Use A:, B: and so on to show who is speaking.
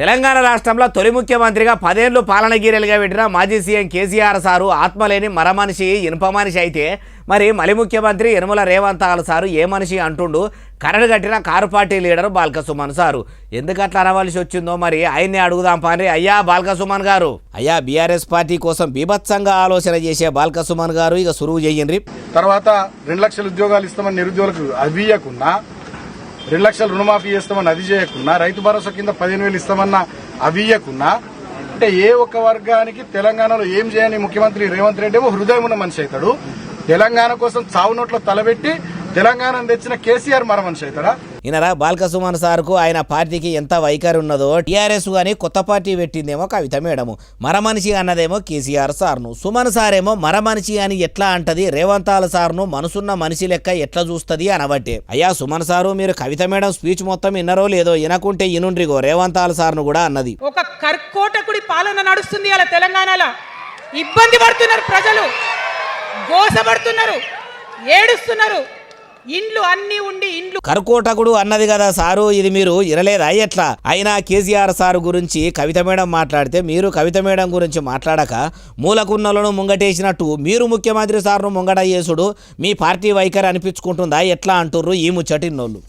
A: తెలంగాణ రాష్ట్రంలో తొలి ముఖ్యమంత్రిగా 10 ఏళ్లు పాలనగీరెలుగా పెట్టిన మాజీ సీఎం కేసీఆర్ సారు ఆత్మలేని మరమనిషి ఇనుప మనిషి అయితే మరి మలి ముఖ్యమంత్రి యనమల రేవంత్ సారు ఏ మనిషి అంటుండు కరడు కట్టిన car party leader Balka Suman sir ఎందుకు అట్లా అనవలసి వచ్చిందో మరి ఆయన్ని అడుగుదాం పాని. అయ్యా బాల్క సుమన్ గారు, అయ్యా బీఆర్ఎస్ పార్టీ కోసం బీభత్సంగా ఆలోచన చేసే బాల్క సుమన్ గారు ఇక సురువు చేయండి.
B: తర్వాత 2 లక్షల ఉద్యోగాలు ఇస్తామని నిరుద్యోగులకు అవి ఇవ్వకున్నా, 2 లక్షల రుణమాఫీ చేస్తామని అది చేయకున్నా, రైతు భరోసా కింద 15,000 ఇస్తామన్న అవి ఇవ్వకున్నా, అంటే ఏ ఒక్క వర్గానికి తెలంగాణలో ఏం చేయని ముఖ్యమంత్రి రేవంత్ రెడ్డి ఏమో హృదయం ఉన్న మనిషి అవుతాడు. తెలంగాణ కోసం చావు నోట్లో తలబెట్టి తెలంగాణను తెచ్చిన కేసీఆర్ మరమనిషి అవుతాడా?
A: ఈయనరా బాల్క సుమన్ సార్కు ఆయన పార్టీకి ఎంత వైఖరి ఉన్నదో టీఆర్ఎస్ గాని కొత్త పార్టీ పెట్టిందేమో కవిత మేడము, మరమనిషి అన్నదేమో కేసీఆర్ సార్ను, సుమన్ సారేమో మరమనిషి అని ఎట్లా అంటది రేవంతాల సార్ను మనసున్న మనిషి లెక్క ఎట్లా చూస్తుంది అనబట్టే. అయ్యా సుమన్ సారు, మీరు కవిత మేడం స్పీచ్ మొత్తం విన్నరో లేదో, వినకుంటే ఇనుండ్రిగో రేవంతాల సార్ను కూడా అన్నది.
C: ఒక కర్కోటకుడి పాలన నడుస్తుంది అలా తెలంగాణలో. ఇబ్బంది పడుతున్నారు ప్రజలు, గోసపడుతున్నారు, ఏడుస్తున్నారు. ఇండ్లు అన్ని ఉండి ఇండ్లు
A: కర్కోటకుడు అన్నది కదా సారు, ఇది మీరు ఇనలేదా ఎట్లా? అయినా కేసీఆర్ సారు గురించి కవిత మేడం మాట్లాడితే మీరు కవిత మేడం గురించి మాట్లాడక మూలకున్నలను ముంగటేసినట్టు మీరు ముఖ్యమంత్రి సార్ను ముంగట చేసుడు మీ పార్టీ వైఖరి అనిపించుకుంటుందా ఎట్లా అంటుర్రు ఈ ముచ్చటిన్నోళ్ళు.